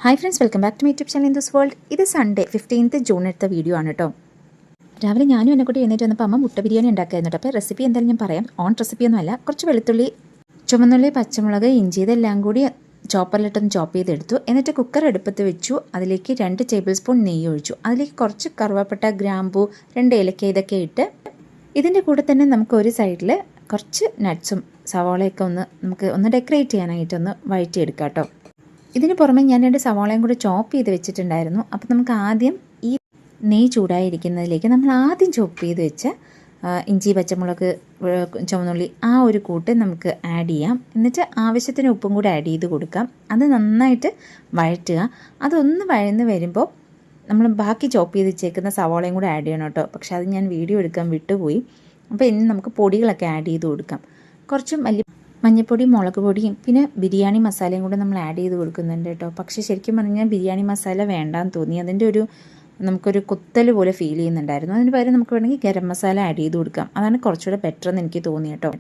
Hi friends, welcome back to my YouTube channel in this world. ഇത് Sunday 15th June എടുത്ത വീഡിയോ ആണ് കേട്ടോ. രാവിലെ ഞാനും എന്നെ കൂടി എഴുന്നേറ്റ് വന്നപ്പോൾ അമ്മ മുട്ട ബിരിയാണി ഉണ്ടാക്കായിരുന്നു കേട്ടോ. അപ്പോൾ റെസിപ്പി എന്തായാലും ഞാൻ പറയാം. ഓൺ റെസിപ്പിയൊന്നും അല്ല. കുറച്ച് വെളുത്തുള്ളി, ചുമന്നുള്ളി, പച്ചമുളക്, ഇഞ്ചി ഇതെല്ലാം കൂടി ചോപ്പറിലിട്ടൊന്ന് ചോപ്പ് ചെയ്തെടുത്തു. എന്നിട്ട് കുക്കർ അടുപ്പത്ത് വെച്ചു. അതിലേക്ക് 2 ടേബിൾ സ്പൂൺ നെയ്യ് ഒഴിച്ചു. അതിലേക്ക് കുറച്ച് കറുവപ്പട്ട, ഗ്രാമ്പൂ, 2 ഏലക്ക ഇതൊക്കെ ഇട്ട് ഇതിൻ്റെ കൂടെ തന്നെ നമുക്ക് ഒരു സൈഡിൽ കുറച്ച് നട്ട്സും സവാളയൊക്കെ നമുക്ക് ഡെക്കറേറ്റ് ചെയ്യാനായിട്ടൊന്ന് വഴറ്റിയെടുക്കാം കേട്ടോ. ഇതിന് പുറമെ ഞാൻ 2 സവാളയും കൂടി ചോപ്പ് ചെയ്ത് വെച്ചിട്ടുണ്ടായിരുന്നു. അപ്പോൾ നമുക്ക് ആദ്യം ഈ നെയ്യ് ചൂടായിരിക്കുന്നതിലേക്ക് നമ്മൾ ആദ്യം ചോപ്പ് ചെയ്ത് വെച്ച ഇഞ്ചി, പച്ചമുളക്, ചുവന്നുള്ളി ആ ഒരു കൂട്ട് നമുക്ക് ആഡ് ചെയ്യാം. എന്നിട്ട് ആവശ്യത്തിന് ഉപ്പും കൂടി ആഡ് ചെയ്ത് കൊടുക്കാം. അത് നന്നായിട്ട് വഴറ്റുക. അതൊന്ന് വഴന്ന് വരുമ്പോൾ നമ്മൾ ബാക്കി ചോപ്പ് ചെയ്ത് വെച്ചേക്കുന്ന സവാളയും കൂടി ആഡ് ചെയ്യണം കേട്ടോ. പക്ഷേ അത് ഞാൻ വീഡിയോ എടുക്കാൻ വിട്ടുപോയി. അപ്പോൾ ഇനി നമുക്ക് പൊടികളൊക്കെ ആഡ് ചെയ്ത് കൊടുക്കാം. കുറച്ച് മഞ്ഞൾപ്പൊടി, മുളക് പൊടിയും പിന്നെ ബിരിയാണി മസാലയും കൂടെ നമ്മൾ ആഡ് ചെയ്ത് കൊടുക്കുന്നുണ്ട് കേട്ടോ. പക്ഷേ ശരിക്കും പറഞ്ഞാൽ ബിരിയാണി മസാല വേണ്ടാന്ന് തോന്നി. അതിൻ്റെ നമുക്കൊരു കുത്തൽ പോലെ ഫീൽ ചെയ്യുന്നുണ്ടായിരുന്നു. അതിന് പകരം നമുക്ക് വേണമെങ്കിൽ ഗരം മസാല ആഡ് ചെയ്ത് കൊടുക്കാം. അതാണ് കുറച്ചുകൂടെ ബെറ്റർ എന്ന് എനിക്ക് തോന്നി കേട്ടോ.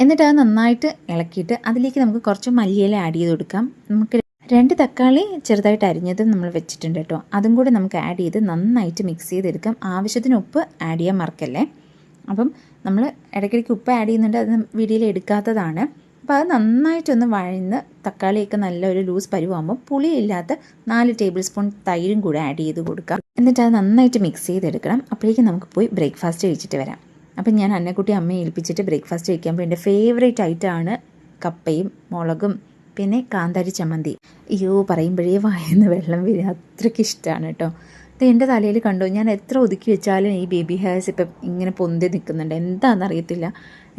എന്നിട്ട് അത് നന്നായിട്ട് ഇളക്കിയിട്ട് അതിലേക്ക് നമുക്ക് കുറച്ച് മല്ലിയില ആഡ് ചെയ്ത് കൊടുക്കാം. നമുക്ക് 2 തക്കാളി ചെറുതായിട്ട് അരിഞ്ഞതും നമ്മൾ വെച്ചിട്ടുണ്ട് കേട്ടോ. അതും കൂടെ നമുക്ക് ആഡ് ചെയ്ത് നന്നായിട്ട് മിക്സ് ചെയ്തെടുക്കാം. ആവശ്യത്തിന് ഉപ്പ് ആഡ് ചെയ്യാൻ മറക്കല്ലേ. അപ്പം നമ്മൾ ഇടയ്ക്കിടയ്ക്ക് ഉപ്പ് ആഡ് ചെയ്യുന്നുണ്ട്, അത് വീഡിയോയിൽ എടുക്കാത്തതാണ്. അപ്പോൾ അത് നന്നായിട്ടൊന്ന് വഴന്ന് തക്കാളിയൊക്കെ നല്ലൊരു ലൂസ് പരുവാകുമ്പോൾ പുളിയില്ലാത്ത 4 ടേബിൾ സ്പൂൺ തൈരും കൂടെ ആഡ് ചെയ്ത് കൊടുക്കാം. എന്നിട്ട് അത് നന്നായിട്ട് മിക്സ് ചെയ്തെടുക്കണം. അപ്പോഴേക്കും നമുക്ക് പോയി ബ്രേക്ക്ഫാസ്റ്റ് കഴിച്ചിട്ട് വരാം. അപ്പം ഞാൻ അന്നക്കുട്ടി അമ്മയെ ഏൽപ്പിച്ചിട്ട് ബ്രേക്ക്ഫാസ്റ്റ് കഴിക്കുമ്പോൾ എൻ്റെ ഫേവറേറ്റ് ഐറ്റമാണ് കപ്പയും മുളകും പിന്നെ കാന്താരി ചമ്മന്തി. അയ്യോ, പറയുമ്പോഴേ വായന്ന് വെള്ളം വരിക, അത്രയ്ക്ക് ഇഷ്ടമാണ് കേട്ടോ. ഇത് എൻ്റെ തലയിൽ കണ്ടു. ഞാൻ എത്ര ഒതുക്കി വെച്ചാലും ഈ ബേബി ഹെയർസ് ഇപ്പം ഇങ്ങനെ പൊന്തി നിൽക്കുന്നുണ്ട്. എന്താണെന്നറിയത്തില്ല.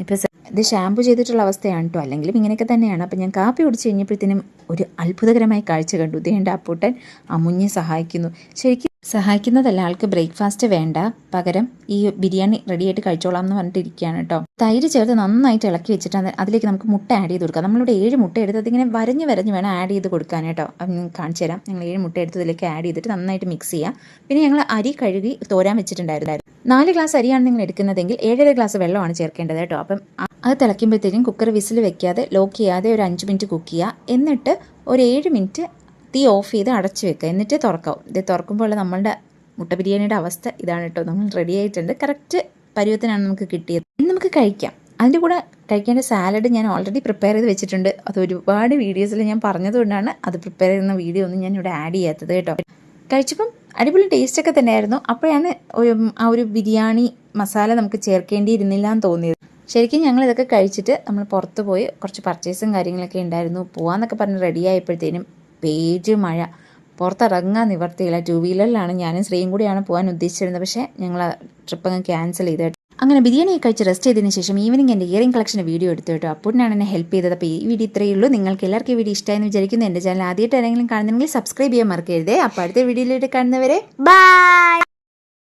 ഇപ്പം ഇത് ഷാമ്പു ചെയ്തിട്ടുള്ള അവസ്ഥയാണ് കേട്ടോ. അല്ലെങ്കിലും ഇങ്ങനെയൊക്കെ തന്നെയാണ്. അപ്പം ഞാൻ കാപ്പി കുടിച്ച് കഴിഞ്ഞപ്പോഴത്തേനും ഒരു അത്ഭുതകരമായ കാഴ്ച കണ്ടു. ഇതേണ്ട അപ്പൂട്ടൻ അമ്മുഞ്ഞെ സഹായിക്കുന്നു. ശരിക്കും സഹായിക്കുന്നതല്ല, ആൾക്ക് ബ്രേക്ക്ഫാസ്റ്റ് വേണ്ട, പകരം ഈ ബിരിയാണി റെഡിയായിട്ട് കഴിച്ചോളാം എന്ന് പറഞ്ഞിട്ടിരിക്കുകയാണ് കേട്ടോ. തൈര് ചേർത്ത് നന്നായിട്ട് ഇളക്കി വെച്ചിട്ട് അതിലേക്ക് നമുക്ക് മുട്ട ആഡ് ചെയ്ത് കൊടുക്കാം. നമ്മളിവിടെ 7 മുട്ട എടുത്ത് അതിങ്ങനെ വരഞ്ഞ് വേണം ആഡ് ചെയ്ത് കൊടുക്കാൻ കേട്ടോ. അത് ഞാൻ കാണിച്ചു തരാം. ഞങ്ങൾ 7 മുട്ട എടുത്ത് ഇതിലേക്ക് ആഡ് ചെയ്തിട്ട് നന്നായിട്ട് മിക്സ് ചെയ്യാം. പിന്നെ ഞങ്ങൾ അരി കഴുകി തോരാൻ വെച്ചിട്ടുണ്ടായിരുന്നു. 4 ഗ്ലാസ് അരിയാണ് നിങ്ങൾ എടുക്കുന്നതെങ്കിൽ 7.5 ഗ്ലാസ് വെള്ളമാണ് ചേർക്കേണ്ടത് കേട്ടോ. അപ്പം അത് തിളയ്ക്കുമ്പോഴത്തേക്കും കുക്കർ വിസിൽ വെക്കാതെ ലോക്ക് ചെയ്യാതെ ഒരു 5 മിനിറ്റ് കുക്ക് ചെയ്യുക. എന്നിട്ട് ഒരു 7 മിനിറ്റ് തീ ഓഫ് ചെയ്ത് അടച്ചു വെക്കുക. എന്നിട്ട് തുറക്കാവും. ഇത് തുറക്കുമ്പോൾ നമ്മളുടെ മുട്ട ബിരിയാണിയുടെ അവസ്ഥ ഇതാണ് കേട്ടോ. നമ്മൾ റെഡി ആയിട്ടുണ്ട്. കറക്റ്റ് പരുവത്തിനാണ് നമുക്ക് കിട്ടിയത്. ഇനി നമുക്ക് കഴിക്കാം. അതിൻ്റെ കൂടെ കഴിക്കേണ്ട സാലഡ് ഞാൻ ഓൾറെഡി പ്രിപ്പയർ ചെയ്ത് വെച്ചിട്ടുണ്ട്. അത് ഒരുപാട് വീഡിയോസിൽ ഞാൻ പറഞ്ഞതുകൊണ്ടാണ് അത് പ്രിപ്പയർ ചെയ്യുന്ന വീഡിയോ ഒന്നും ഞാൻ ഇവിടെ ആഡ് ചെയ്യാത്തത് കേട്ടോ. കഴിച്ചപ്പം അടിപൊളി ടേസ്റ്റൊക്കെ തന്നെയായിരുന്നു. അപ്പോഴാണ് ആ ഒരു ബിരിയാണി മസാല നമുക്ക് ചേർക്കേണ്ടിയിരുന്നില്ല എന്ന് തോന്നിയത്. ശരിക്കും ഞങ്ങൾ ഇതൊക്കെ കഴിച്ചിട്ട് നമ്മൾ പുറത്ത് പോയി കുറച്ച് പർച്ചേസും കാര്യങ്ങളൊക്കെ ഉണ്ടായിരുന്നു. പോകാമെന്നൊക്കെ പറഞ്ഞ് റെഡി ആയപ്പോഴത്തേനും പേജ് മഴ, പുറത്തിറങ്ങാൻ നിവർത്തിയില്ല. 2 വീലറിലാണ് ഞാനും ശ്രീയും കൂടിയാണ് പോകാൻ ഉദ്ദേശിച്ചിരുന്നത്. പക്ഷേ ഞങ്ങൾ ആ ട്രിപ്പ് അങ്ങ് ക്യാൻസൽ ചെയ്തു. അങ്ങനെ ബിരിയാണി കഴിച്ച് റെസ്റ്റ് ചെയ്തതിന് ശേഷം ഈവനിങ് എൻ്റെ ഇയറിംഗ് കളക്ഷൻ വീഡിയോ എടുത്തു കേട്ടോ. അപ്പോഴാണ് എന്നെ ഹെൽപ്പ് ചെയ്തത്. അപ്പോൾ ഈ വീഡിയോ ഇത്രയേ ഉള്ളൂ. നിങ്ങൾക്ക് എല്ലാവർക്കും ഈ വീഡിയോ ഇഷ്ടമായെന്ന് വിചാരിക്കുന്നു. എൻ്റെ ചാനൽ ആദ്യമായിട്ട് ആരെങ്കിലും കാണുന്നെങ്കിൽ സബ്സ്ക്രൈബ് ചെയ്യാൻ മറക്കരുതേ. അപ്പോൾ അടുത്ത വീഡിയോയിലേക്ക് കാണുന്നവരെ ബൈ.